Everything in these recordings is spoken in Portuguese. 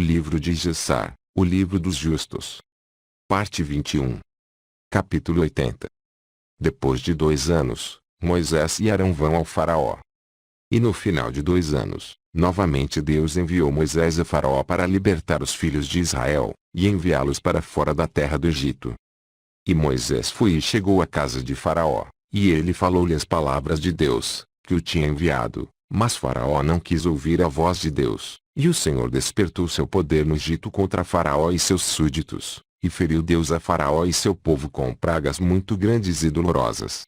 livro de Gessar, o livro dos justos. Parte 21. Capítulo 80. Depois de 2 anos, Moisés e Arão vão ao faraó. E no final de 2 anos, novamente Deus enviou Moisés a Faraó para libertar os filhos de Israel, e enviá-los para fora da terra do Egito. E Moisés foi e chegou à casa de Faraó, e ele falou-lhe as palavras de Deus, que o tinha enviado, mas Faraó não quis ouvir a voz de Deus, e o Senhor despertou seu poder no Egito contra Faraó e seus súditos, e feriu Deus a Faraó e seu povo com pragas muito grandes e dolorosas.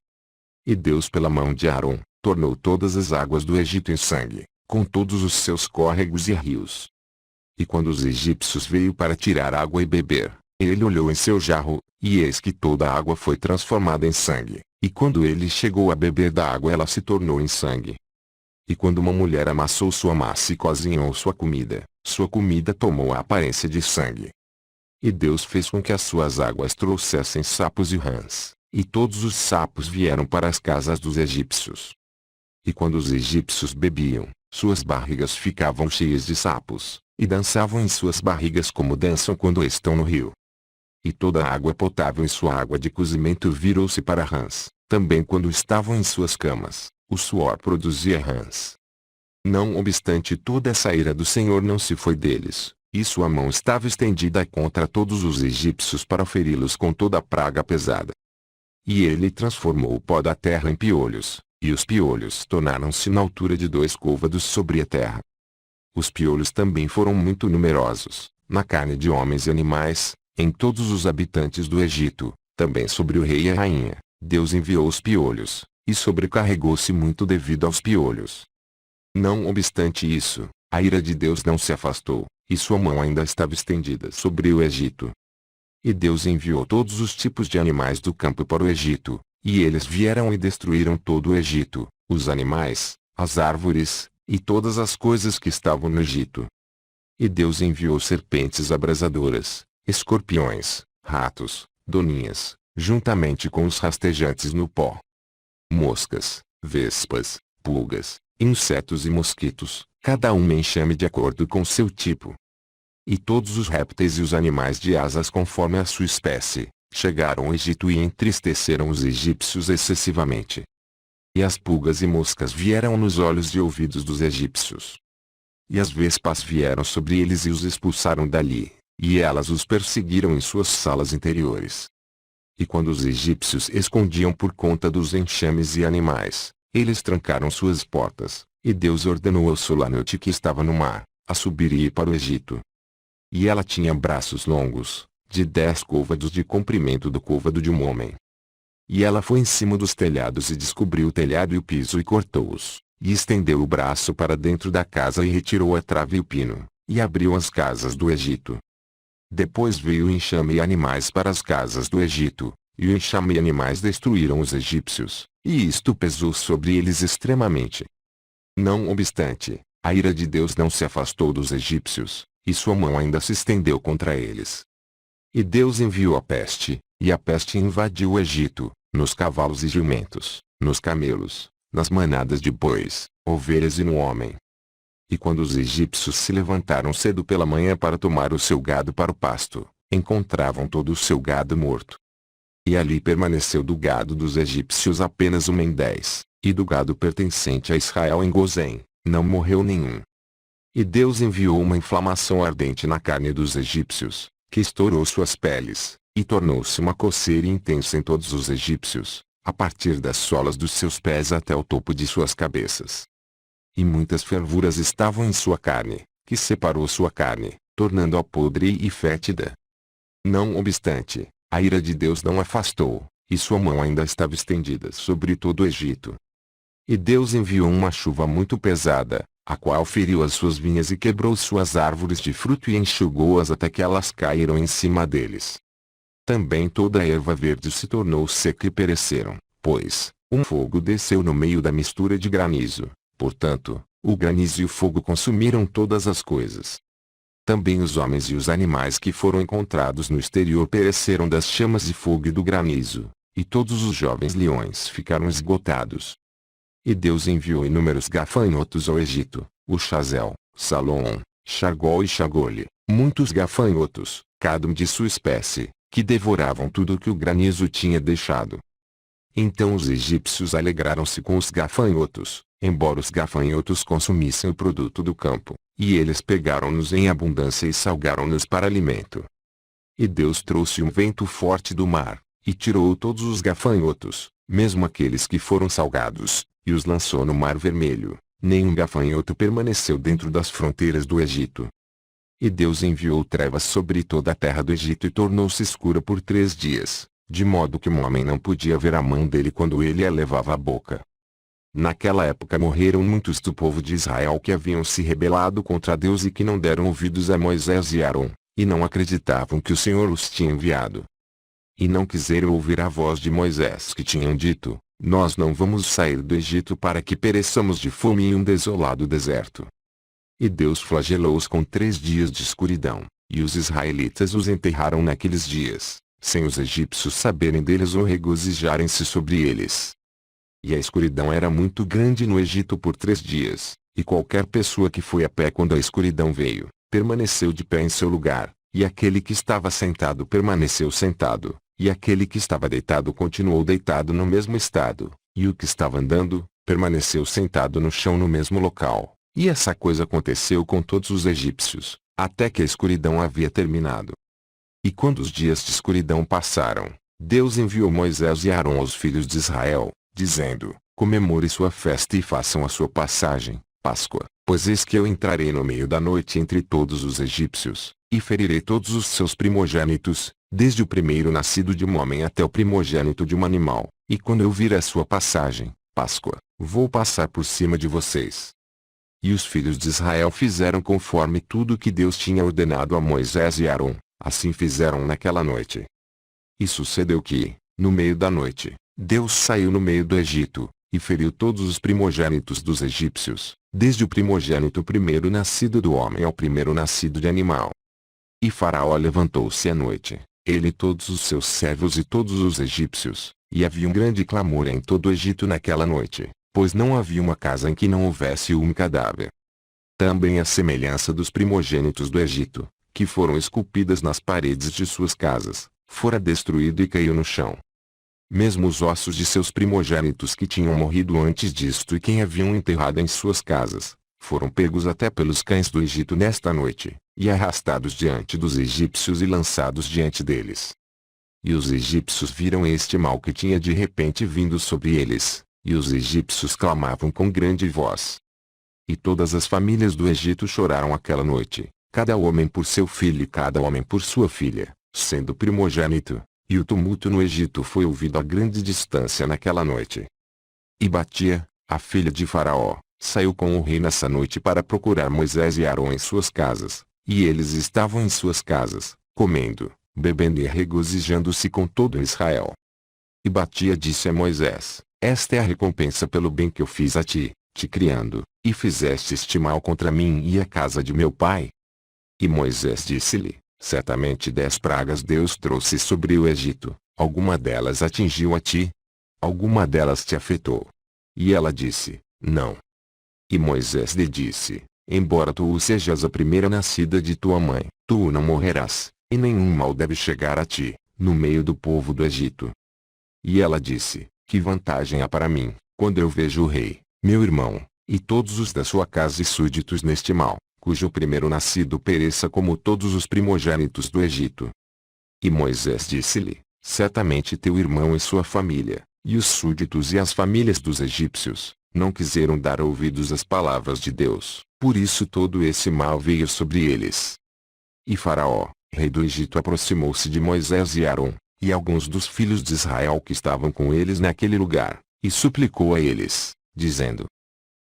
E Deus pela mão de Arão, tornou todas as águas do Egito em sangue, com todos os seus córregos e rios. E quando os egípcios veio para tirar água e beber, ele olhou em seu jarro, e eis que toda a água foi transformada em sangue, e quando ele chegou a beber da água ela se tornou em sangue. E quando uma mulher amassou sua massa e cozinhou sua comida tomou a aparência de sangue. E Deus fez com que as suas águas trouxessem sapos e rãs, e todos os sapos vieram para as casas dos egípcios. E quando os egípcios bebiam, suas barrigas ficavam cheias de sapos, e dançavam em suas barrigas como dançam quando estão no rio. E toda a água potável em sua água de cozimento virou-se para rãs, também quando estavam em suas camas, o suor produzia rãs. Não obstante toda essa ira do Senhor não se foi deles, e sua mão estava estendida contra todos os egípcios para feri-los com toda a praga pesada. E ele transformou o pó da terra em piolhos, e os piolhos tornaram-se na altura de 2 côvados sobre a terra. Os piolhos também foram muito numerosos, na carne de homens e animais, em todos os habitantes do Egito, também sobre o rei e a rainha. Deus enviou os piolhos, e sobrecarregou-se muito devido aos piolhos. Não obstante isso, a ira de Deus não se afastou, e sua mão ainda estava estendida sobre o Egito. E Deus enviou todos os tipos de animais do campo para o Egito, e eles vieram e destruíram todo o Egito, os animais, as árvores, e todas as coisas que estavam no Egito. E Deus enviou serpentes abrasadoras, escorpiões, ratos, doninhas, juntamente com os rastejantes no pó. Moscas, vespas, pulgas, insetos e mosquitos, cada um em enxame de acordo com seu tipo. E todos os répteis e os animais de asas conforme a sua espécie, chegaram ao Egito e entristeceram os egípcios excessivamente. E as pulgas e moscas vieram nos olhos e ouvidos dos egípcios. E as vespas vieram sobre eles e os expulsaram dali, e elas os perseguiram em suas salas interiores. E quando os egípcios escondiam por conta dos enxames e animais, eles trancaram suas portas, e Deus ordenou ao solanoite que estava no mar, a subir e ir para o Egito. E ela tinha braços longos, de 10 côvados de comprimento do côvado de um homem. E ela foi em cima dos telhados e descobriu o telhado e o piso e cortou-os, e estendeu o braço para dentro da casa e retirou a trave e o pino, e abriu as casas do Egito. Depois veio o enxame e animais para as casas do Egito, e o enxame e animais destruíram os egípcios, e isto pesou sobre eles extremamente. Não obstante, a ira de Deus não se afastou dos egípcios, e sua mão ainda se estendeu contra eles. E Deus enviou a peste, e a peste invadiu o Egito, nos cavalos e jumentos, nos camelos, nas manadas de bois, ovelhas e no homem. E quando os egípcios se levantaram cedo pela manhã para tomar o seu gado para o pasto, encontravam todo o seu gado morto. E ali permaneceu do gado dos egípcios apenas um em 10, e do gado pertencente a Israel em Gozém, não morreu nenhum. E Deus enviou uma inflamação ardente na carne dos egípcios, que estourou suas peles, e tornou-se uma coceira intensa em todos os egípcios, a partir das solas dos seus pés até o topo de suas cabeças. E muitas fervuras estavam em sua carne, que separou sua carne, tornando-a podre e fétida. Não obstante, a ira de Deus não afastou, e sua mão ainda estava estendida sobre todo o Egito. E Deus enviou uma chuva muito pesada, a qual feriu as suas vinhas e quebrou suas árvores de fruto e enxugou-as até que elas caíram em cima deles. Também toda a erva verde se tornou seca e pereceram, pois um fogo desceu no meio da mistura de granizo. Portanto, o granizo e o fogo consumiram todas as coisas. Também os homens e os animais que foram encontrados no exterior pereceram das chamas de fogo e do granizo, e todos os jovens leões ficaram esgotados. E Deus enviou inúmeros gafanhotos ao Egito, o Chazel, Salom, Xargol e Xagolhe, muitos gafanhotos, cada um de sua espécie, que devoravam tudo o que o granizo tinha deixado. Então os egípcios alegraram-se com os gafanhotos, embora os gafanhotos consumissem o produto do campo, e eles pegaram-nos em abundância e salgaram-nos para alimento. E Deus trouxe um vento forte do mar, e tirou todos os gafanhotos, mesmo aqueles que foram salgados, e os lançou no Mar Vermelho. Nenhum gafanhoto permaneceu dentro das fronteiras do Egito. E Deus enviou trevas sobre toda a terra do Egito e tornou-se escura por 3 dias, de modo que um homem não podia ver a mão dele quando ele a levava à boca. Naquela época morreram muitos do povo de Israel que haviam se rebelado contra Deus e que não deram ouvidos a Moisés e Arão, e não acreditavam que o Senhor os tinha enviado. E não quiseram ouvir a voz de Moisés que tinham dito: nós não vamos sair do Egito para que pereçamos de fome em um desolado deserto. E Deus flagelou-os com 3 dias de escuridão, e os israelitas os enterraram naqueles dias, sem os egípcios saberem deles ou regozijarem-se sobre eles. E a escuridão era muito grande no Egito por 3 dias, e qualquer pessoa que foi a pé quando a escuridão veio, permaneceu de pé em seu lugar, e aquele que estava sentado permaneceu sentado, e aquele que estava deitado continuou deitado no mesmo estado, e o que estava andando, permaneceu sentado no chão no mesmo local. E essa coisa aconteceu com todos os egípcios, até que a escuridão havia terminado. E quando os dias de escuridão passaram, Deus enviou Moisés e Arão aos filhos de Israel, dizendo: comemore sua festa e façam a sua passagem, Páscoa, pois eis que eu entrarei no meio da noite entre todos os egípcios, e ferirei todos os seus primogênitos, desde o primeiro nascido de um homem até o primogênito de um animal, e quando eu vir a sua passagem, Páscoa, vou passar por cima de vocês. E os filhos de Israel fizeram conforme tudo que Deus tinha ordenado a Moisés e Arão, assim fizeram naquela noite. E sucedeu que, no meio da noite, Deus saiu no meio do Egito, e feriu todos os primogênitos dos egípcios, desde o primogênito primeiro nascido do homem ao primeiro nascido de animal. E Faraó levantou-se à noite, ele e todos os seus servos e todos os egípcios, e havia um grande clamor em todo o Egito naquela noite, pois não havia uma casa em que não houvesse um cadáver. Também a semelhança dos primogênitos do Egito, que foram esculpidas nas paredes de suas casas, fora destruído e caiu no chão. Mesmo os ossos de seus primogênitos que tinham morrido antes disto e quem haviam enterrado em suas casas, foram pegos até pelos cães do Egito nesta noite, e arrastados diante dos egípcios e lançados diante deles. E os egípcios viram este mal que tinha de repente vindo sobre eles, e os egípcios clamavam com grande voz. E todas as famílias do Egito choraram aquela noite, cada homem por seu filho e cada homem por sua filha, sendo primogênito, e o tumulto no Egito foi ouvido a grande distância naquela noite. E Batia, a filha de Faraó, saiu com o rei nessa noite para procurar Moisés e Arão em suas casas, e eles estavam em suas casas, comendo, bebendo e regozijando-se com todo Israel. E Batia disse a Moisés: esta é a recompensa pelo bem que eu fiz a ti, te criando, e fizeste este mal contra mim e a casa de meu pai. E Moisés disse-lhe: certamente 10 pragas Deus trouxe sobre o Egito, alguma delas atingiu a ti? Alguma delas te afetou? E ela disse: não. E Moisés lhe disse: embora tu sejas a primeira nascida de tua mãe, tu não morrerás, e nenhum mal deve chegar a ti, no meio do povo do Egito. E ela disse: que vantagem há para mim, quando eu vejo o rei, meu irmão, e todos os da sua casa e súditos neste mal, cujo primeiro nascido pereça como todos os primogênitos do Egito. E Moisés disse-lhe: certamente teu irmão e sua família, e os súditos e as famílias dos egípcios, não quiseram dar ouvidos às palavras de Deus, por isso todo esse mal veio sobre eles. E Faraó, rei do Egito, aproximou-se de Moisés e Arão, e alguns dos filhos de Israel que estavam com eles naquele lugar, e suplicou a eles, dizendo: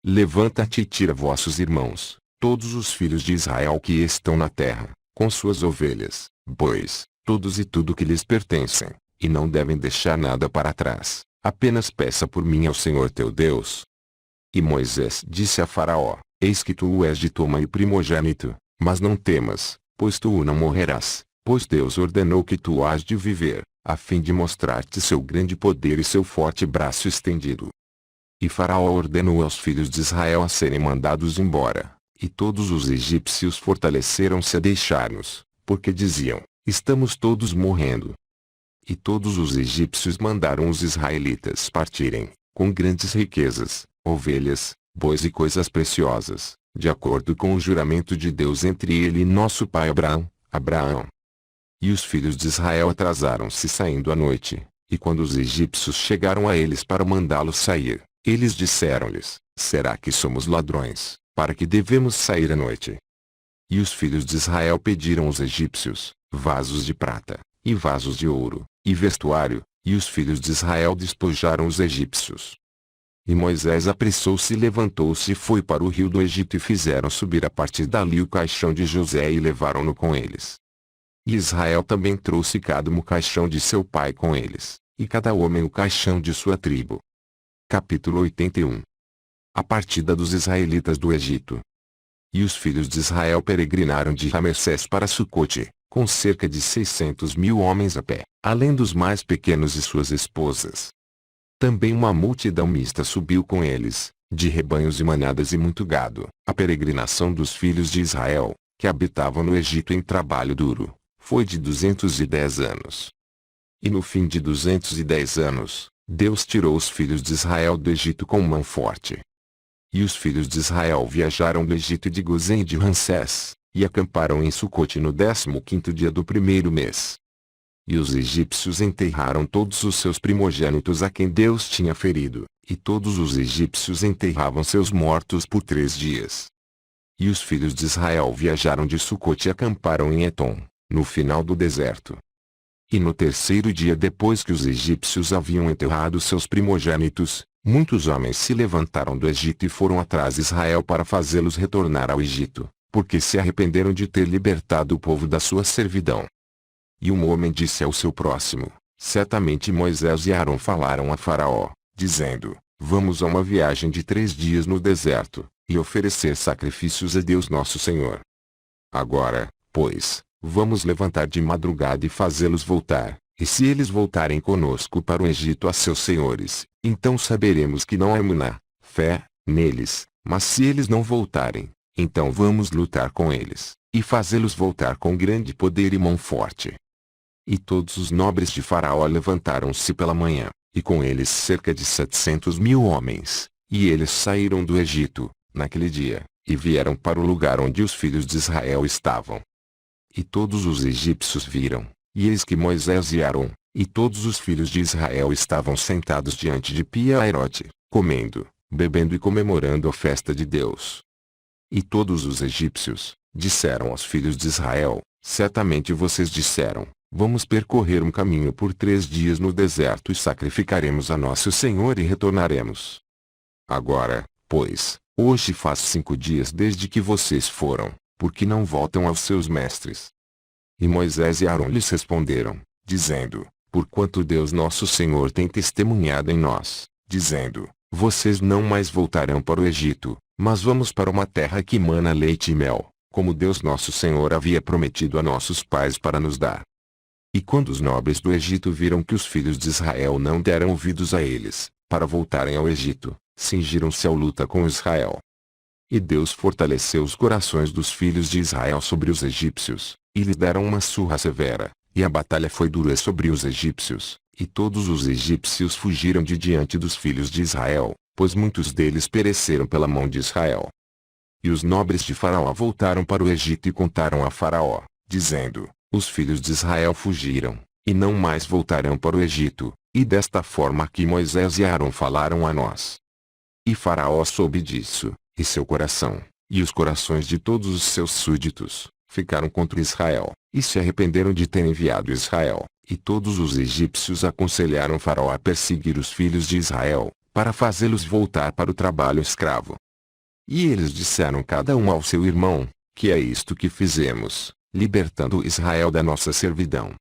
levanta-te e tira vossos irmãos, todos os filhos de Israel que estão na terra, com suas ovelhas, bois, todos e tudo que lhes pertencem, e não devem deixar nada para trás, apenas peça por mim ao Senhor teu Deus. E Moisés disse a Faraó: eis que tu és de tua mãe primogênito, mas não temas, pois tu não morrerás, pois Deus ordenou que tu hás de viver, a fim de mostrar-te seu grande poder e seu forte braço estendido. E Faraó ordenou aos filhos de Israel a serem mandados embora, E todos os egípcios fortaleceram-se a deixar-nos, porque diziam: estamos todos morrendo. E todos os egípcios mandaram os israelitas partirem, com grandes riquezas, ovelhas, bois e coisas preciosas, de acordo com o juramento de Deus entre ele e nosso pai Abraão. E os filhos de Israel atrasaram-se saindo à noite, e quando os egípcios chegaram a eles para mandá-los sair, eles disseram-lhes: será que somos ladrões, para que devemos sair à noite? E os filhos de Israel pediram aos egípcios vasos de prata, e vasos de ouro, e vestuário, e os filhos de Israel despojaram os egípcios. E Moisés apressou-se e levantou-se e foi para o rio do Egito e fizeram subir a partir dali o caixão de José e levaram-no com eles. E Israel também trouxe cada um o caixão de seu pai com eles, e cada homem o caixão de sua tribo. Capítulo 81. A partida dos israelitas do Egito. E os filhos de Israel peregrinaram de Ramessés para Sucote, com cerca de 600.000 homens a pé, além dos mais pequenos e suas esposas. Também uma multidão mista subiu com eles, de rebanhos e manadas e muito gado. A peregrinação dos filhos de Israel, que habitavam no Egito em trabalho duro, foi de 210 anos. E no fim de 210 anos, Deus tirou os filhos de Israel do Egito com mão forte. E os filhos de Israel viajaram do Egito de Gozém e de Ramsés, e acamparam em Sucote no 15º dia do primeiro mês. E os egípcios enterraram todos os seus primogênitos a quem Deus tinha ferido, e todos os egípcios enterravam seus mortos por 3 dias. E os filhos de Israel viajaram de Sucote e acamparam em Etom, no final do deserto. E no 3º dia depois que os egípcios haviam enterrado seus primogênitos, muitos homens se levantaram do Egito e foram atrás de Israel para fazê-los retornar ao Egito, porque se arrependeram de ter libertado o povo da sua servidão. E um homem disse ao seu próximo: certamente Moisés e Arão falaram a Faraó, dizendo: vamos a uma viagem de 3 dias no deserto, e oferecer sacrifícios a Deus nosso Senhor. Agora, pois, vamos levantar de madrugada e fazê-los voltar, e se eles voltarem conosco para o Egito a seus senhores, então saberemos que não há fé neles, mas se eles não voltarem, então vamos lutar com eles, e fazê-los voltar com grande poder e mão forte. E todos os nobres de Faraó levantaram-se pela manhã, e com eles cerca de 700.000 homens, e eles saíram do Egito, naquele dia, e vieram para o lugar onde os filhos de Israel estavam. E todos os egípcios viram, e eis que Moisés e Arão, e todos os filhos de Israel estavam sentados diante de Pi-Hahirote, comendo, bebendo e comemorando a festa de Deus. E todos os egípcios disseram aos filhos de Israel: certamente vocês disseram: vamos percorrer um caminho por 3 dias no deserto e sacrificaremos a nosso Senhor e retornaremos. Agora, pois, hoje faz 5 dias desde que vocês foram, porque não voltam aos seus mestres. E Moisés e Arão lhes responderam, dizendo: porquanto Deus nosso Senhor tem testemunhado em nós, dizendo: vocês não mais voltarão para o Egito, mas vamos para uma terra que mana leite e mel, como Deus nosso Senhor havia prometido a nossos pais para nos dar. E quando os nobres do Egito viram que os filhos de Israel não deram ouvidos a eles, para voltarem ao Egito, cingiram-se à luta com Israel. E Deus fortaleceu os corações dos filhos de Israel sobre os egípcios, e lhes deram uma surra severa, e a batalha foi dura sobre os egípcios, e todos os egípcios fugiram de diante dos filhos de Israel, pois muitos deles pereceram pela mão de Israel. E os nobres de Faraó voltaram para o Egito e contaram a Faraó, dizendo: os filhos de Israel fugiram, e não mais voltarão para o Egito, e desta forma aqui Moisés e Arão falaram a nós. E Faraó soube disso, e seu coração, e os corações de todos os seus súditos, ficaram contra Israel, e se arrependeram de ter enviado Israel, e todos os egípcios aconselharam Faraó a perseguir os filhos de Israel, para fazê-los voltar para o trabalho escravo. E eles disseram cada um ao seu irmão: que é isto que fizemos, libertando Israel da nossa servidão.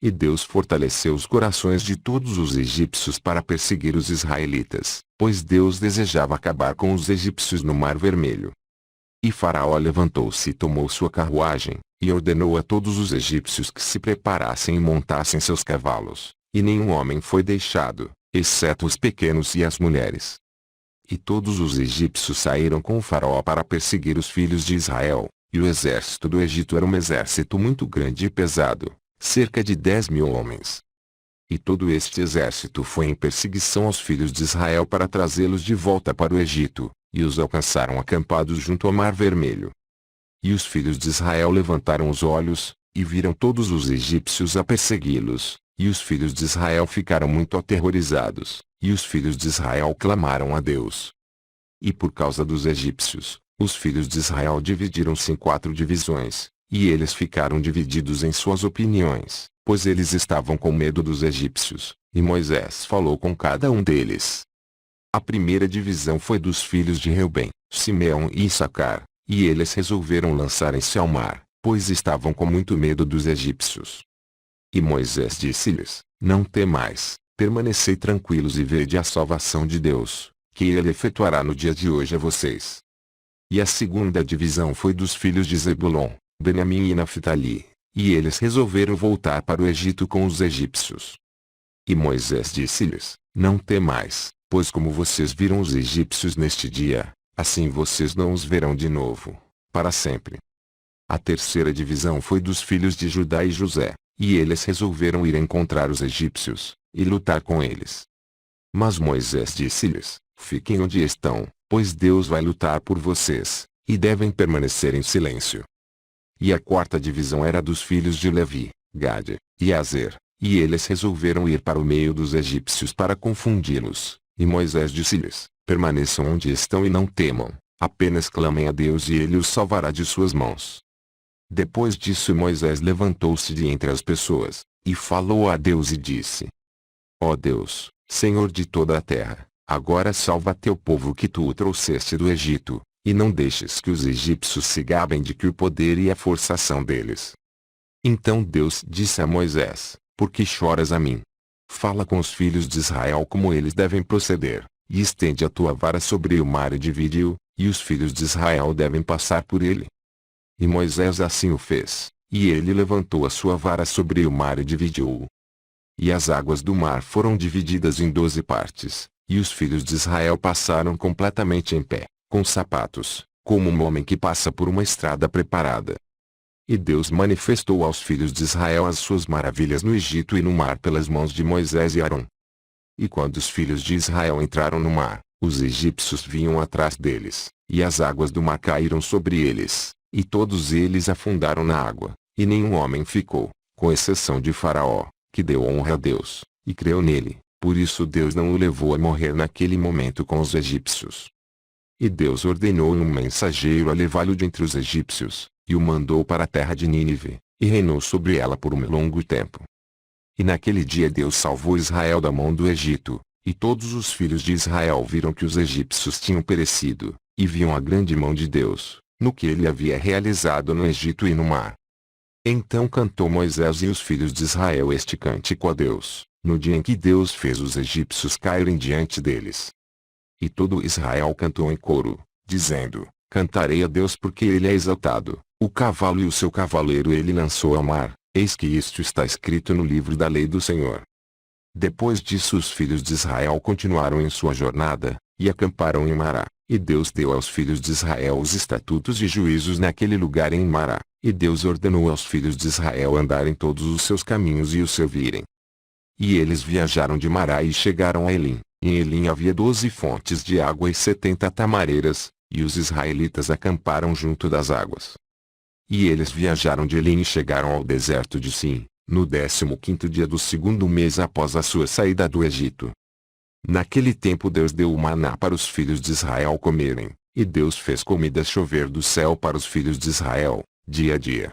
E Deus fortaleceu os corações de todos os egípcios para perseguir os israelitas, pois Deus desejava acabar com os egípcios no Mar Vermelho. E Faraó levantou-se e tomou sua carruagem, e ordenou a todos os egípcios que se preparassem e montassem seus cavalos, e nenhum homem foi deixado, exceto os pequenos e as mulheres. E todos os egípcios saíram com o faraó para perseguir os filhos de Israel, e o exército do Egito era um exército muito grande e pesado, cerca de 10.000 homens. E todo este exército foi em perseguição aos filhos de Israel para trazê-los de volta para o Egito, e os alcançaram acampados junto ao Mar Vermelho. E os filhos de Israel levantaram os olhos, e viram todos os egípcios a persegui-los, e os filhos de Israel ficaram muito aterrorizados, e os filhos de Israel clamaram a Deus. E por causa dos egípcios, os filhos de Israel dividiram-se em 4 divisões, e eles ficaram divididos em suas opiniões, pois eles estavam com medo dos egípcios, e Moisés falou com cada um deles. A primeira divisão foi dos filhos de Reubem, Simeão e Issacar, e eles resolveram lançarem-se ao mar, pois estavam com muito medo dos egípcios. E Moisés disse-lhes: Não temais, permanecei tranquilos e vede a salvação de Deus, que ele efetuará no dia de hoje a vocês. E a segunda divisão foi dos filhos de Zebulon, Benjamim e Naftali, e eles resolveram voltar para o Egito com os egípcios. E Moisés disse-lhes: Não temais, pois como vocês viram os egípcios neste dia, assim vocês não os verão de novo, para sempre. A terceira divisão foi dos filhos de Judá e José, e eles resolveram ir encontrar os egípcios, e lutar com eles. Mas Moisés disse-lhes: Fiquem onde estão, pois Deus vai lutar por vocês, e devem permanecer em silêncio. E a quarta divisão era dos filhos de Levi, Gade, e Azer, e eles resolveram ir para o meio dos egípcios para confundi-los, e Moisés disse-lhes: Permaneçam onde estão e não temam, apenas clamem a Deus e ele os salvará de suas mãos. Depois disso Moisés levantou-se de entre as pessoas, e falou a Deus e disse: Ó Deus, Senhor de toda a terra, agora salva teu povo que tu o trouxeste do Egito, e não deixes que os egípcios se gabem de que o poder e a força são deles. Então Deus disse a Moisés: Por que choras a mim? Fala com os filhos de Israel como eles devem proceder, e estende a tua vara sobre o mar e divide-o, e os filhos de Israel devem passar por ele. E Moisés assim o fez, e ele levantou a sua vara sobre o mar e dividiu-o. E as águas do mar foram divididas em 12 partes, e os filhos de Israel passaram completamente em pé, com sapatos, como um homem que passa por uma estrada preparada. E Deus manifestou aos filhos de Israel as suas maravilhas no Egito e no mar pelas mãos de Moisés e Arão. E quando os filhos de Israel entraram no mar, os egípcios vinham atrás deles, e as águas do mar caíram sobre eles, e todos eles afundaram na água, e nenhum homem ficou, com exceção de Faraó, que deu honra a Deus, e creu nele, por isso Deus não o levou a morrer naquele momento com os egípcios. E Deus ordenou um mensageiro a levá-lo de entre os egípcios, e o mandou para a terra de Nínive, e reinou sobre ela por um longo tempo. E naquele dia Deus salvou Israel da mão do Egito, e todos os filhos de Israel viram que os egípcios tinham perecido, e viam a grande mão de Deus, no que ele havia realizado no Egito e no mar. Então cantou Moisés e os filhos de Israel este cântico a Deus, no dia em que Deus fez os egípcios caírem diante deles. E todo Israel cantou em coro, dizendo: Cantarei a Deus porque ele é exaltado, o cavalo e o seu cavaleiro ele lançou ao mar, eis que isto está escrito no livro da lei do Senhor. Depois disso os filhos de Israel continuaram em sua jornada, e acamparam em Mará, e Deus deu aos filhos de Israel os estatutos e juízos naquele lugar em Mará, e Deus ordenou aos filhos de Israel andarem todos os seus caminhos e o servirem. E eles viajaram de Mará e chegaram a Elim. Em Elim havia 12 fontes de água e 70 tamareiras, e os israelitas acamparam junto das águas. E eles viajaram de Elim e chegaram ao deserto de Sim, no 15º dia do 2º mês após a sua saída do Egito. Naquele tempo Deus deu o maná para os filhos de Israel comerem, e Deus fez comida chover do céu para os filhos de Israel, dia a dia.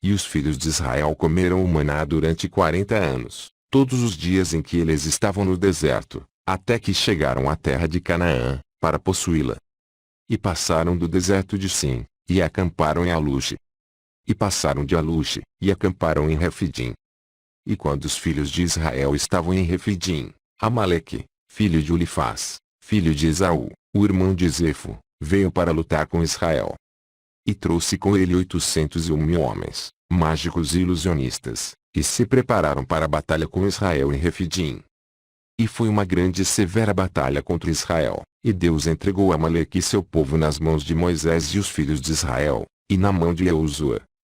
E os filhos de Israel comeram o maná durante 40 anos, todos os dias em que eles estavam no deserto, até que chegaram à terra de Canaã, para possuí-la. E passaram do deserto de Sim, e acamparam em Aluche. E passaram de Aluche, e acamparam em Refidim. E quando os filhos de Israel estavam em Refidim, Amaleque, filho de Ulifaz, filho de Esaú, o irmão de Zefo, veio para lutar com Israel. E trouxe com ele 801.000 homens, mágicos e ilusionistas, e se prepararam para a batalha com Israel em Refidim. E foi uma grande e severa batalha contra Israel, e Deus entregou Amaleque e seu povo nas mãos de Moisés e os filhos de Israel, e na mão de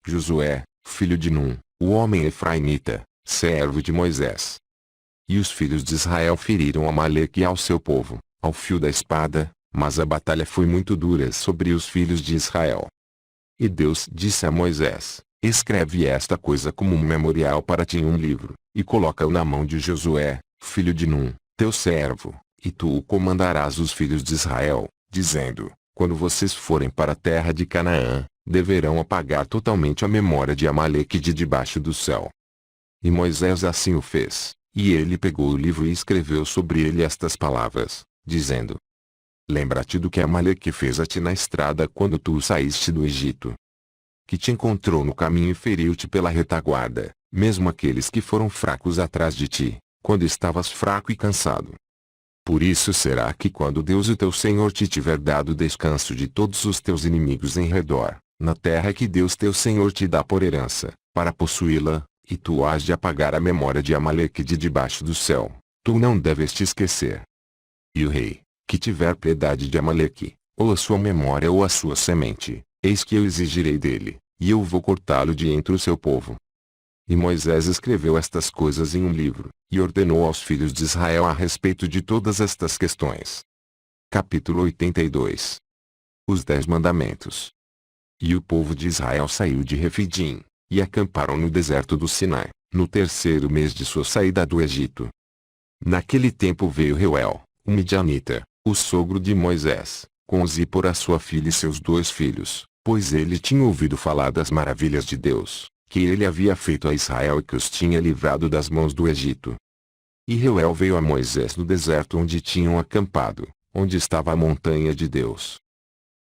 Josué, filho de Num, o homem efraimita, servo de Moisés. E os filhos de Israel feriram Amaleque ao seu povo, ao fio da espada, mas a batalha foi muito dura sobre os filhos de Israel. E Deus disse a Moisés: escreve esta coisa como um memorial para ti em um livro, e coloca-o na mão de Josué, filho de Num, teu servo, e tu o comandarás os filhos de Israel, dizendo: quando vocês forem para a terra de Canaã, deverão apagar totalmente a memória de Amaleque de debaixo do céu. E Moisés assim o fez, e ele pegou o livro e escreveu sobre ele estas palavras, dizendo: lembra-te do que Amaleque fez a ti na estrada quando tu saíste do Egito. Que te encontrou no caminho e feriu-te pela retaguarda, mesmo aqueles que foram fracos atrás de ti, quando estavas fraco e cansado. Por isso será que quando Deus o teu Senhor te tiver dado descanso de todos os teus inimigos em redor, na terra que Deus teu Senhor te dá por herança, para possuí-la, e tu has de apagar a memória de Amaleque de debaixo do céu, tu não deves te esquecer. E o rei, que tiver piedade de Amaleque, ou a sua memória ou a sua semente, eis que eu exigirei dele, e eu vou cortá-lo de entre o seu povo. E Moisés escreveu estas coisas em um livro, e ordenou aos filhos de Israel a respeito de todas estas questões. Capítulo 82. Os 10 Mandamentos. E o povo de Israel saiu de Refidim, e acamparam no deserto do Sinai, no terceiro mês de sua saída do Egito. Naquele tempo veio Reuel, o midianita, o sogro de Moisés, com Zípora sua filha e seus 2 filhos, pois ele tinha ouvido falar das maravilhas de Deus, que ele havia feito a Israel e que os tinha livrado das mãos do Egito. E Reuel veio a Moisés no deserto onde tinham acampado, onde estava a montanha de Deus.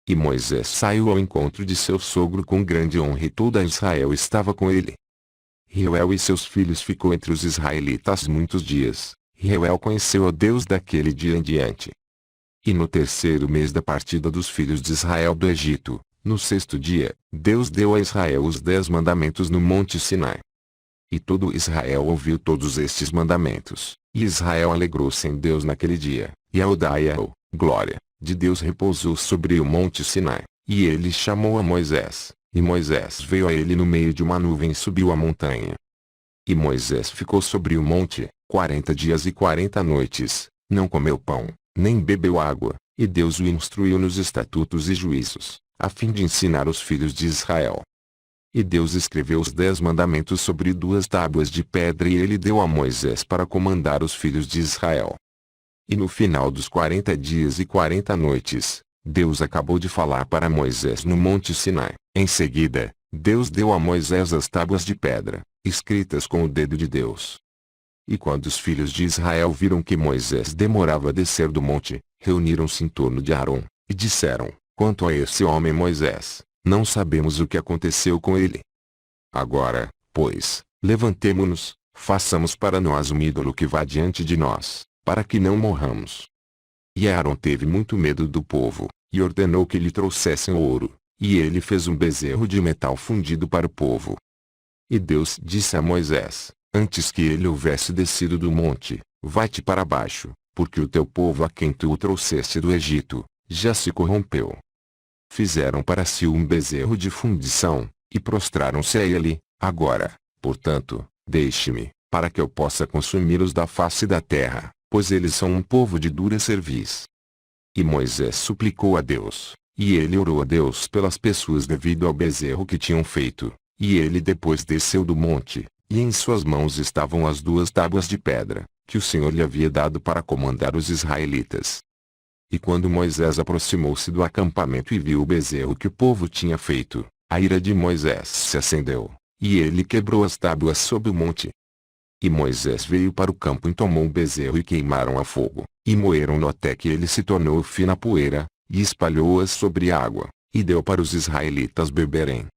E Moisés saiu ao encontro de seu sogro com grande honra e toda Israel estava com ele. Reuel e seus filhos ficou entre os israelitas muitos dias, e Reuel conheceu a Deus daquele dia em diante. E no terceiro mês da partida dos filhos de Israel do Egito, no 6º dia, Deus deu a Israel os 10 mandamentos no monte Sinai. E todo Israel ouviu todos estes mandamentos, e Israel alegrou-se em Deus naquele dia, e a glória, de Deus repousou sobre o monte Sinai, e ele chamou a Moisés, e Moisés veio a ele no meio de uma nuvem e subiu a montanha. E Moisés ficou sobre o monte, 40 dias e 40 noites, não comeu pão, nem bebeu água, e Deus o instruiu nos estatutos e juízos, a fim de ensinar os filhos de Israel. E Deus escreveu os 10 mandamentos sobre 2 tábuas de pedra e ele deu a Moisés para comandar os filhos de Israel. E no final dos 40 dias e 40 noites, Deus acabou de falar para Moisés no monte Sinai. Em seguida, Deus deu a Moisés as tábuas de pedra, escritas com o dedo de Deus. E quando os filhos de Israel viram que Moisés demorava a descer do monte, reuniram-se em torno de Arão, e disseram: quanto a esse homem Moisés, não sabemos o que aconteceu com ele. Agora, pois, levantemo-nos, façamos para nós um ídolo que vá diante de nós, para que não morramos. E Arão teve muito medo do povo, e ordenou que lhe trouxessem ouro, e ele fez um bezerro de metal fundido para o povo. E Deus disse a Moisés, antes que ele houvesse descido do monte: vai-te para baixo, porque o teu povo a quem tu o trouxeste do Egito, já se corrompeu. Fizeram para si um bezerro de fundição, e prostraram-se a ele. Agora, portanto, deixe-me, para que eu possa consumi-los da face da terra, pois eles são um povo de dura cerviz. E Moisés suplicou a Deus, e ele orou a Deus pelas pessoas devido ao bezerro que tinham feito, e ele depois desceu do monte, e em suas mãos estavam as 2 tábuas de pedra, que o Senhor lhe havia dado para comandar os israelitas. E quando Moisés aproximou-se do acampamento e viu o bezerro que o povo tinha feito, a ira de Moisés se acendeu, e ele quebrou as tábuas sob o monte. E Moisés veio para o campo e tomou o bezerro e queimaram a fogo, e moeram-no até que ele se tornou fina poeira, e espalhou-as sobre a água, e deu para os israelitas beberem.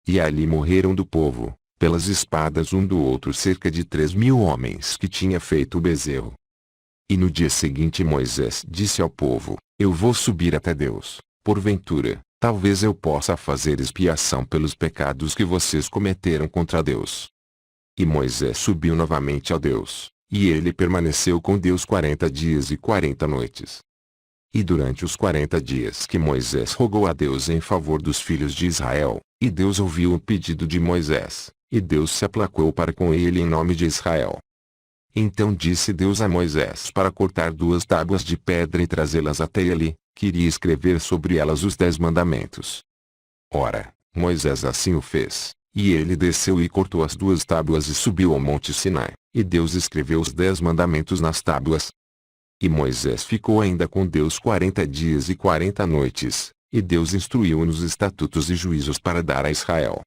E ali morreram do povo, pelas espadas um do outro cerca de 3.000 homens que tinha feito o bezerro. E no dia seguinte Moisés disse ao povo: eu vou subir até Deus, porventura, talvez eu possa fazer expiação pelos pecados que vocês cometeram contra Deus. E Moisés subiu novamente a Deus, e ele permaneceu com Deus 40 dias e 40 noites. E durante os 40 dias que Moisés rogou a Deus em favor dos filhos de Israel, e Deus ouviu o pedido de Moisés, e Deus se aplacou para com ele em nome de Israel. Então disse Deus a Moisés para cortar 2 tábuas de pedra e trazê-las até ele, queria escrever sobre elas os 10 mandamentos. Ora, Moisés assim o fez, e ele desceu e cortou as 2 tábuas e subiu ao monte Sinai, e Deus escreveu os 10 mandamentos nas tábuas. E Moisés ficou ainda com Deus 40 dias e 40 noites, e Deus instruiu-o nos estatutos e juízos para dar a Israel.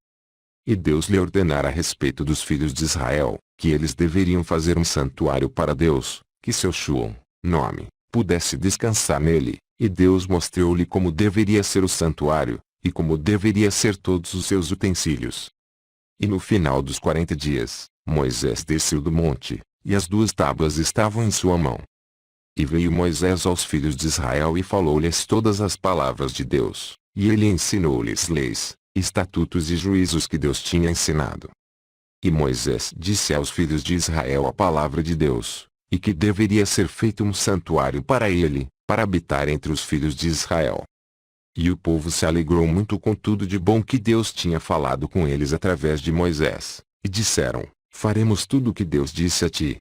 E Deus lhe ordenara a respeito dos filhos de Israel, que eles deveriam fazer um santuário para Deus, que seu Shuom, nome, pudesse descansar nele, e Deus mostrou-lhe como deveria ser o santuário, e como deveria ser todos os seus utensílios. E no final dos 40 dias, Moisés desceu do monte, e as 2 tábuas estavam em sua mão. E veio Moisés aos filhos de Israel e falou-lhes todas as palavras de Deus, e ele ensinou-lhes leis, estatutos e juízos que Deus tinha ensinado. E Moisés disse aos filhos de Israel a palavra de Deus, e que deveria ser feito um santuário para ele, para habitar entre os filhos de Israel. E o povo se alegrou muito com tudo de bom que Deus tinha falado com eles através de Moisés, e disseram: faremos tudo o que Deus disse a ti.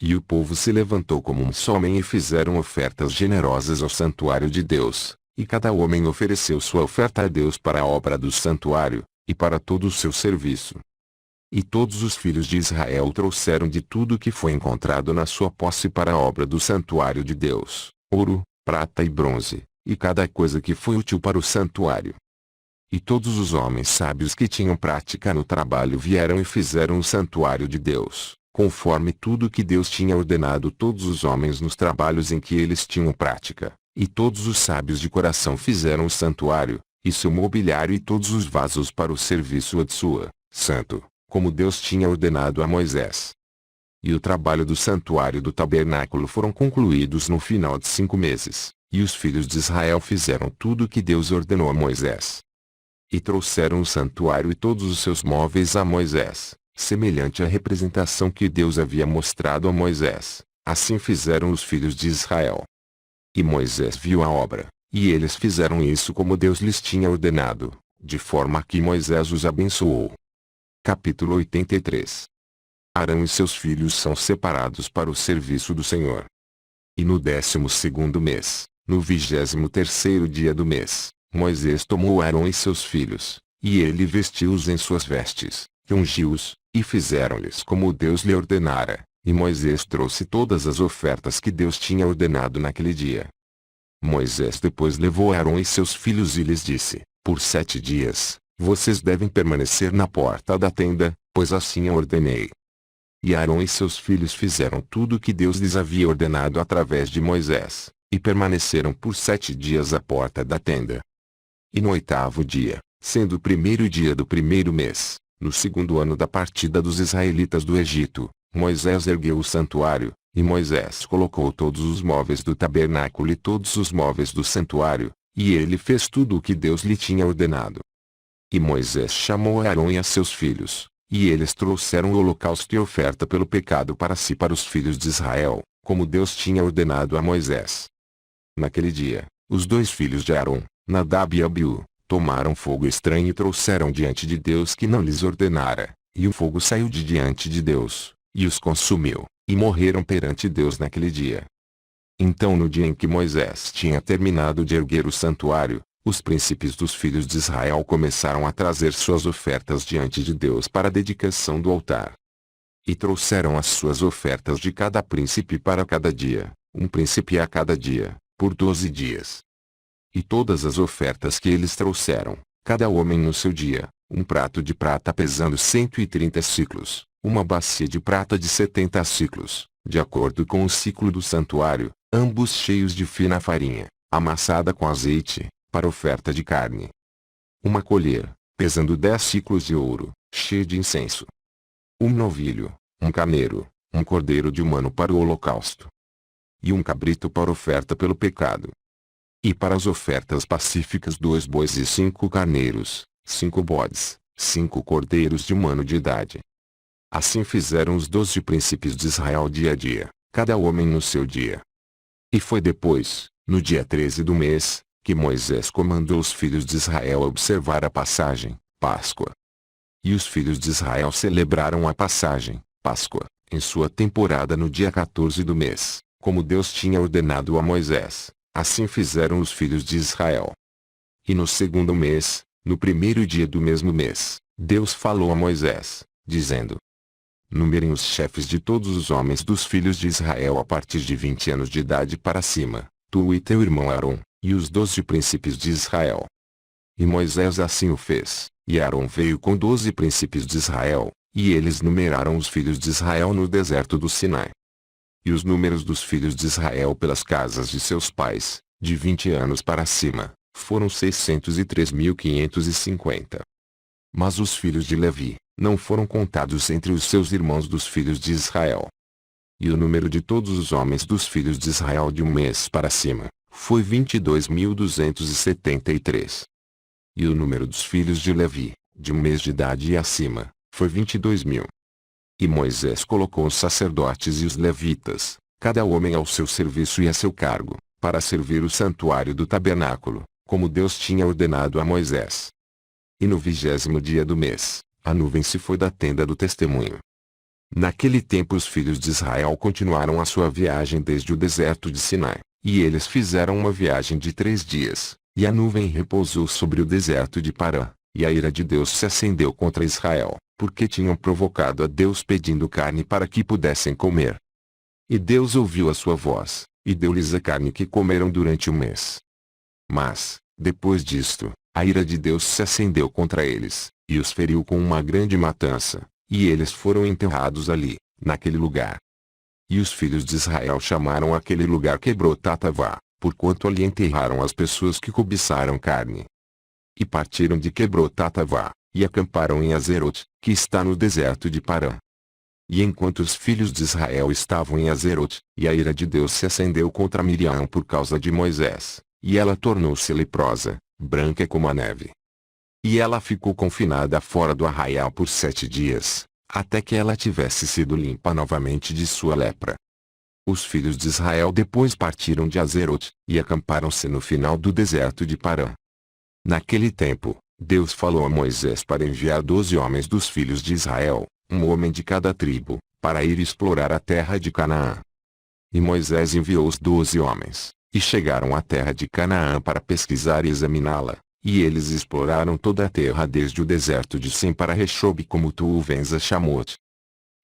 E o povo se levantou como um só homem e fizeram ofertas generosas ao santuário de Deus, e cada homem ofereceu sua oferta a Deus para a obra do santuário, e para todo o seu serviço. E todos os filhos de Israel trouxeram de tudo que foi encontrado na sua posse para a obra do santuário de Deus, ouro, prata e bronze, e cada coisa que foi útil para o santuário. E todos os homens sábios que tinham prática no trabalho vieram e fizeram o santuário de Deus, conforme tudo que Deus tinha ordenado todos os homens nos trabalhos em que eles tinham prática, e todos os sábios de coração fizeram o santuário, e seu mobiliário e todos os vasos para o serviço ad sua, santo, como Deus tinha ordenado a Moisés. E o trabalho do santuário do tabernáculo foram concluídos no final de 5 meses, e os filhos de Israel fizeram tudo o que Deus ordenou a Moisés. E trouxeram o santuário e todos os seus móveis a Moisés, semelhante à representação que Deus havia mostrado a Moisés, assim fizeram os filhos de Israel. E Moisés viu a obra, e eles fizeram isso como Deus lhes tinha ordenado, de forma que Moisés os abençoou. Capítulo 83. Arão e seus filhos são separados para o serviço do Senhor. E no 12º mês, no 23º dia do mês, Moisés tomou Arão e seus filhos, e ele vestiu-os em suas vestes, e ungiu-os, e fizeram-lhes como Deus lhe ordenara, e Moisés trouxe todas as ofertas que Deus tinha ordenado naquele dia. Moisés depois levou Arão e seus filhos e lhes disse: por 7 dias, vocês devem permanecer na porta da tenda, pois assim eu ordenei. E Arão e seus filhos fizeram tudo o que Deus lhes havia ordenado através de Moisés, e permaneceram por 7 dias à porta da tenda. E no 8º dia, sendo o 1º dia do 1º mês, no 2º ano da partida dos israelitas do Egito, Moisés ergueu o santuário, e Moisés colocou todos os móveis do tabernáculo e todos os móveis do santuário, e ele fez tudo o que Deus lhe tinha ordenado. E Moisés chamou a Arão e a seus filhos, e eles trouxeram o holocausto e oferta pelo pecado para si para os filhos de Israel, como Deus tinha ordenado a Moisés. Naquele dia, os 2 filhos de Arão, Nadab e Abiú, tomaram fogo estranho e trouxeram diante de Deus que não lhes ordenara, e o fogo saiu de diante de Deus, e os consumiu, e morreram perante Deus naquele dia. Então no dia em que Moisés tinha terminado de erguer o santuário, os príncipes dos filhos de Israel começaram a trazer suas ofertas diante de Deus para a dedicação do altar. E trouxeram as suas ofertas de cada príncipe para cada dia, um príncipe a cada dia, por 12 dias. E todas as ofertas que eles trouxeram, cada homem no seu dia, um prato de prata pesando 130 siclos, uma bacia de prata de 70 siclos, de acordo com o ciclo do santuário, ambos cheios de fina farinha, amassada com azeite, para oferta de carne. Uma colher, pesando 10 siclos de ouro, cheia de incenso. Um novilho, um carneiro, um cordeiro de 1 ano para o holocausto. E um cabrito para oferta pelo pecado. E para as ofertas pacíficas 2 bois e 5 carneiros, 5 bodes, 5 cordeiros de 1 ano de idade. Assim fizeram os 12 príncipes de Israel dia a dia, cada homem no seu dia. E foi depois, no dia 13 do mês, que Moisés comandou os filhos de Israel a observar a passagem, Páscoa. E os filhos de Israel celebraram a passagem, Páscoa, em sua temporada no dia 14 do mês, como Deus tinha ordenado a Moisés. Assim fizeram os filhos de Israel. E no segundo mês, no primeiro dia do mesmo mês, Deus falou a Moisés, dizendo: numerem os chefes de todos os homens dos filhos de Israel a partir de 20 anos de idade para cima, tu e teu irmão Arão, e os 12 príncipes de Israel. E Moisés assim o fez, e Arão veio com 12 príncipes de Israel, e eles numeraram os filhos de Israel no deserto do Sinai. E os números dos filhos de Israel pelas casas de seus pais, de 20 anos para cima, foram 603.550. Mas os filhos de Levi, não foram contados entre os seus irmãos dos filhos de Israel. E o número de todos os homens dos filhos de Israel de um mês para cima, foi 22.273. E o número dos filhos de Levi, de um mês de idade e acima, foi 22.000. E Moisés colocou os sacerdotes e os levitas, cada homem ao seu serviço e a seu cargo, para servir o santuário do tabernáculo, como Deus tinha ordenado a Moisés. E no 20º dia do mês, a nuvem se foi da tenda do testemunho. Naquele tempo os filhos de Israel continuaram a sua viagem desde o deserto de Sinai, e eles fizeram uma viagem de 3 dias, e a nuvem repousou sobre o deserto de Parã, e a ira de Deus se acendeu contra Israel, porque tinham provocado a Deus pedindo carne para que pudessem comer. E Deus ouviu a sua voz, e deu-lhes a carne que comeram durante um mês. Mas, depois disto, a ira de Deus se acendeu contra eles, e os feriu com uma grande matança, e eles foram enterrados ali, naquele lugar. E os filhos de Israel chamaram aquele lugar Quebrot-Tatavá, porquanto ali enterraram as pessoas que cobiçaram carne. E partiram de Quebrot-Tatavá, e acamparam em Azerot, que está no deserto de Parã. E enquanto os filhos de Israel estavam em Azerot, e a ira de Deus se acendeu contra Miriam por causa de Moisés, e ela tornou-se leprosa, branca como a neve. E ela ficou confinada fora do arraial por 7 dias, até que ela tivesse sido limpa novamente de sua lepra. Os filhos de Israel depois partiram de Azerot, e acamparam-se no final do deserto de Parã. Naquele tempo, Deus falou a Moisés para enviar 12 homens dos filhos de Israel, um homem de cada tribo, para ir explorar a terra de Canaã. E Moisés enviou os 12 homens, e chegaram à terra de Canaã para pesquisar e examiná-la, e eles exploraram toda a terra desde o deserto de Sem para Rechobe como tu vens a Chamote.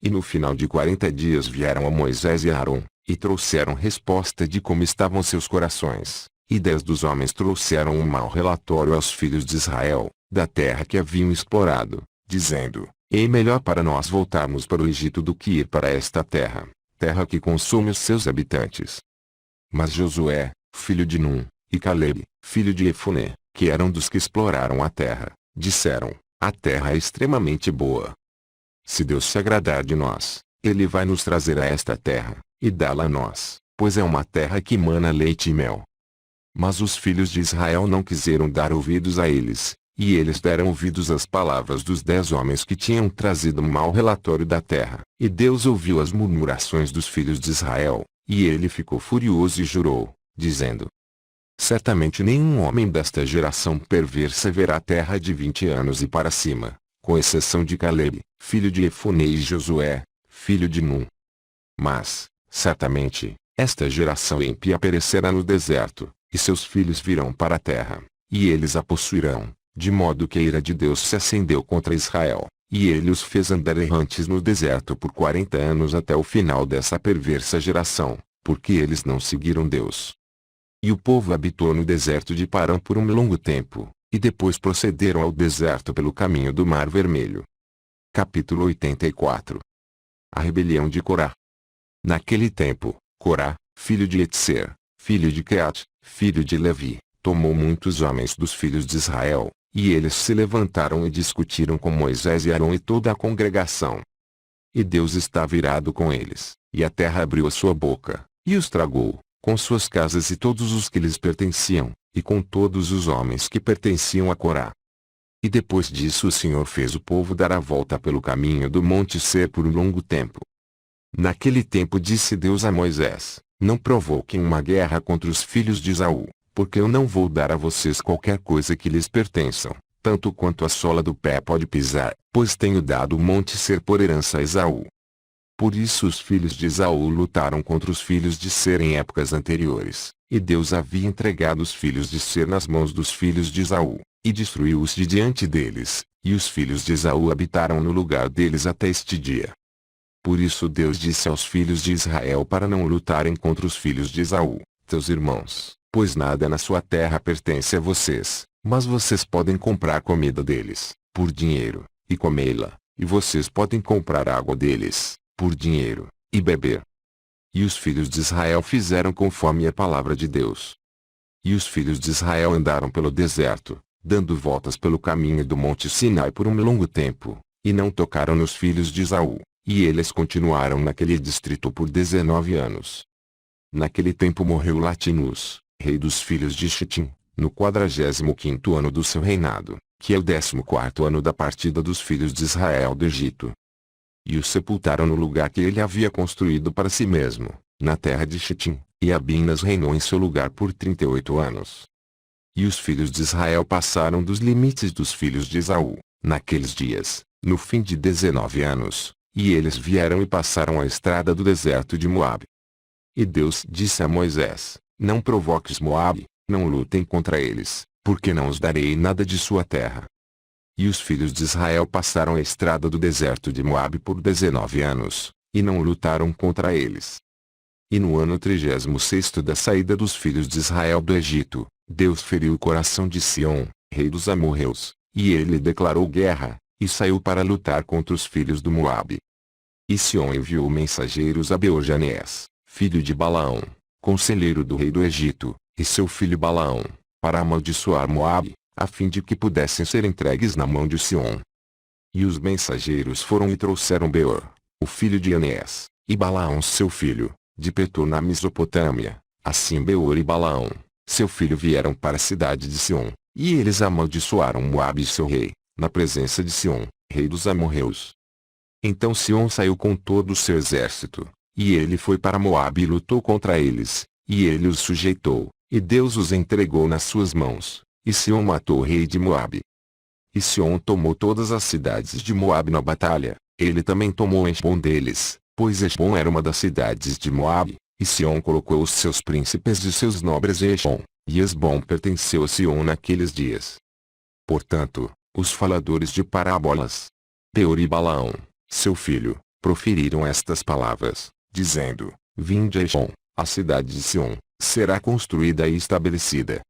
E no final de 40 dias vieram a Moisés e a Arão, e trouxeram resposta de como estavam seus corações. E 10 dos homens trouxeram um mau relatório aos filhos de Israel, da terra que haviam explorado, dizendo: é melhor para nós voltarmos para o Egito do que ir para esta terra, terra que consome os seus habitantes. Mas Josué, filho de Num, e Caleb, filho de Efuné, que eram dos que exploraram a terra, disseram: a terra é extremamente boa. Se Deus se agradar de nós, Ele vai nos trazer a esta terra, e dá-la a nós, pois é uma terra que mana leite e mel. Mas os filhos de Israel não quiseram dar ouvidos a eles, e eles deram ouvidos às palavras dos 10 homens que tinham trazido um mau relatório da terra. E Deus ouviu as murmurações dos filhos de Israel, e ele ficou furioso e jurou, dizendo: certamente nenhum homem desta geração perversa verá a terra de 20 anos e para cima, com exceção de Caleb, filho de Efuné, e Josué, filho de Num. Mas, certamente, esta geração ímpia perecerá no deserto, e seus filhos virão para a terra, e eles a possuirão, de modo que a ira de Deus se acendeu contra Israel, e ele os fez andar errantes no deserto por 40 anos até o final dessa perversa geração, porque eles não seguiram Deus. E o povo habitou no deserto de Parã por um longo tempo, e depois procederam ao deserto pelo caminho do Mar Vermelho. Capítulo 84. A rebelião de Corá. Naquele tempo, Corá, filho de Etzer, filho de Queat, filho de Levi, tomou muitos homens dos filhos de Israel, e eles se levantaram e discutiram com Moisés e Arão e toda a congregação. E Deus estava irado com eles, e a terra abriu a sua boca, e os tragou, com suas casas e todos os que lhes pertenciam, e com todos os homens que pertenciam a Corá. E depois disso o Senhor fez o povo dar a volta pelo caminho do Monte Seir por um longo tempo. Naquele tempo disse Deus a Moisés: Não provoquem uma guerra contra os filhos de Esaú, porque eu não vou dar a vocês qualquer coisa que lhes pertençam, tanto quanto a sola do pé pode pisar, pois tenho dado o Monte Seir por herança a Esaú. Por isso os filhos de Esaú lutaram contra os filhos de Seir em épocas anteriores, e Deus havia entregado os filhos de Seir nas mãos dos filhos de Esaú, e destruiu-os de diante deles, e os filhos de Esaú habitaram no lugar deles até este dia. Por isso Deus disse aos filhos de Israel para não lutarem contra os filhos de Esaú, teus irmãos, pois nada na sua terra pertence a vocês, mas vocês podem comprar comida deles, por dinheiro, e comê-la, e vocês podem comprar água deles, por dinheiro, e beber. E os filhos de Israel fizeram conforme a palavra de Deus. E os filhos de Israel andaram pelo deserto, dando voltas pelo caminho do Monte Sinai por um longo tempo, e não tocaram nos filhos de Esaú, e eles continuaram naquele distrito por 19 anos. Naquele tempo morreu Latinus, rei dos filhos de Xitim, no 45º ano do seu reinado, que é o 14º ano da partida dos filhos de Israel do Egito. E o sepultaram no lugar que ele havia construído para si mesmo, na terra de Xitim, e Abinas reinou em seu lugar por 38 anos. E os filhos de Israel passaram dos limites dos filhos de Esaú, naqueles dias, no fim de 19 anos, e eles vieram e passaram a estrada do deserto de Moabe. E Deus disse a Moisés: Não provoques Moabe, não lutem contra eles, porque não os darei nada de sua terra. E os filhos de Israel passaram a estrada do deserto de Moabe por 19 anos, e não lutaram contra eles. E no ano 36º da saída dos filhos de Israel do Egito, Deus feriu o coração de Sião, rei dos amorreus, e ele lhe declarou guerra, e saiu para lutar contra os filhos do Moabe. E Sião enviou mensageiros a Beor-Janés, filho de Balaão, conselheiro do rei do Egito, e seu filho Balaão, para amaldiçoar Moabe, a fim de que pudessem ser entregues na mão de Sião. E os mensageiros foram e trouxeram Beor, o filho de Janés, e Balaão seu filho, de Petor na Mesopotâmia. Assim Beor e Balaão, seu filho vieram para a cidade de Sião, e eles amaldiçoaram Moabe e seu rei, na presença de Sião, rei dos amorreus. Então Sião saiu com todo o seu exército, e ele foi para Moabe e lutou contra eles, e ele os sujeitou, e Deus os entregou nas suas mãos, e Sião matou o rei de Moabe. E Sião tomou todas as cidades de Moabe na batalha, ele também tomou Hesbom deles, pois Hesbom era uma das cidades de Moabe, e Sião colocou os seus príncipes e seus nobres em Hesbom, e Hesbom pertenceu a Sião naqueles dias. Portanto, os faladores de parábolas, Beor e Balaão, seu filho, proferiram estas palavras, dizendo: Vinde a Hesbom, a cidade de Sião, será construída e estabelecida.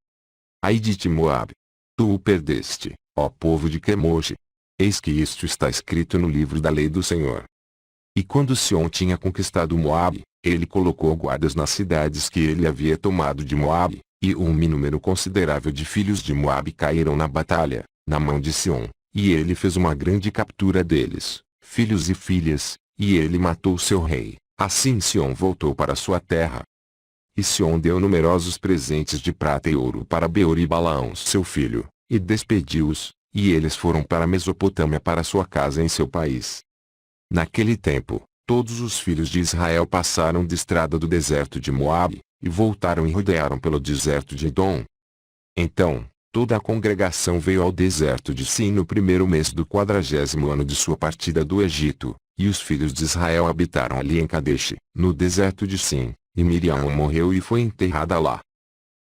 Ai de ti Moabe! Tu o perdeste, ó povo de Quemosh! Eis que isto está escrito no livro da lei do Senhor. E quando Sião tinha conquistado Moabe, ele colocou guardas nas cidades que ele havia tomado de Moabe, e um número considerável de filhos de Moabe caíram na batalha, na mão de Sião, e ele fez uma grande captura deles, filhos e filhas, e ele matou seu rei. Assim Sião voltou para sua terra. E Sião deu numerosos presentes de prata e ouro para Beor e Balaão seu filho, e despediu-os, e eles foram para a Mesopotâmia para sua casa em seu país. Naquele tempo, todos os filhos de Israel passaram de estrada do deserto de Moabe, e voltaram e rodearam pelo deserto de Edom. Então, toda a congregação veio ao deserto de Sim no primeiro mês do 40º ano de sua partida do Egito, e os filhos de Israel habitaram ali em Cadesh, no deserto de Sim, e Miriam morreu e foi enterrada lá.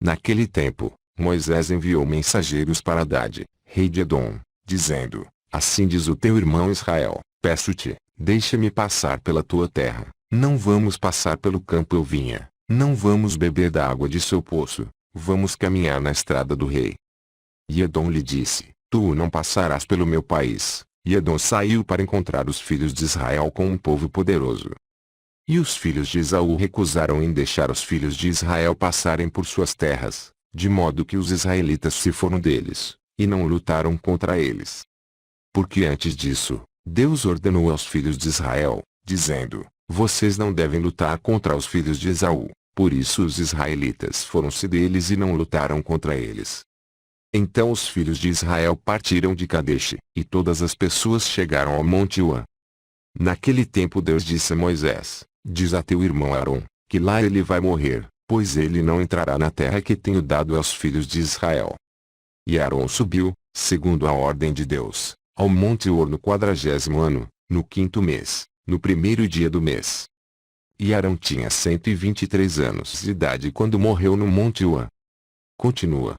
Naquele tempo, Moisés enviou mensageiros para Hadade, rei de Edom, dizendo: Assim diz o teu irmão Israel, peço-te, deixa-me passar pela tua terra, não vamos passar pelo campo ou vinha, não vamos beber da água de seu poço, vamos caminhar na estrada do rei. E Edom lhe disse: Tu não passarás pelo meu país. E Edom saiu para encontrar os filhos de Israel com um povo poderoso. E os filhos de Esaú recusaram em deixar os filhos de Israel passarem por suas terras, de modo que os israelitas se foram deles, e não lutaram contra eles. Porque antes disso, Deus ordenou aos filhos de Israel, dizendo: Vocês não devem lutar contra os filhos de Esaú. Por isso os israelitas foram-se deles e não lutaram contra eles. Então os filhos de Israel partiram de Cadesh, e todas as pessoas chegaram ao monte Uã. Naquele tempo Deus disse a Moisés: diz a teu irmão Arão, que lá ele vai morrer, pois ele não entrará na terra que tenho dado aos filhos de Israel. E Arão subiu, segundo a ordem de Deus, ao monte Hor no 40º ano, no 5º mês, no 1º dia do mês. E Arão tinha 123 anos de idade quando morreu no monte Uã. Continua.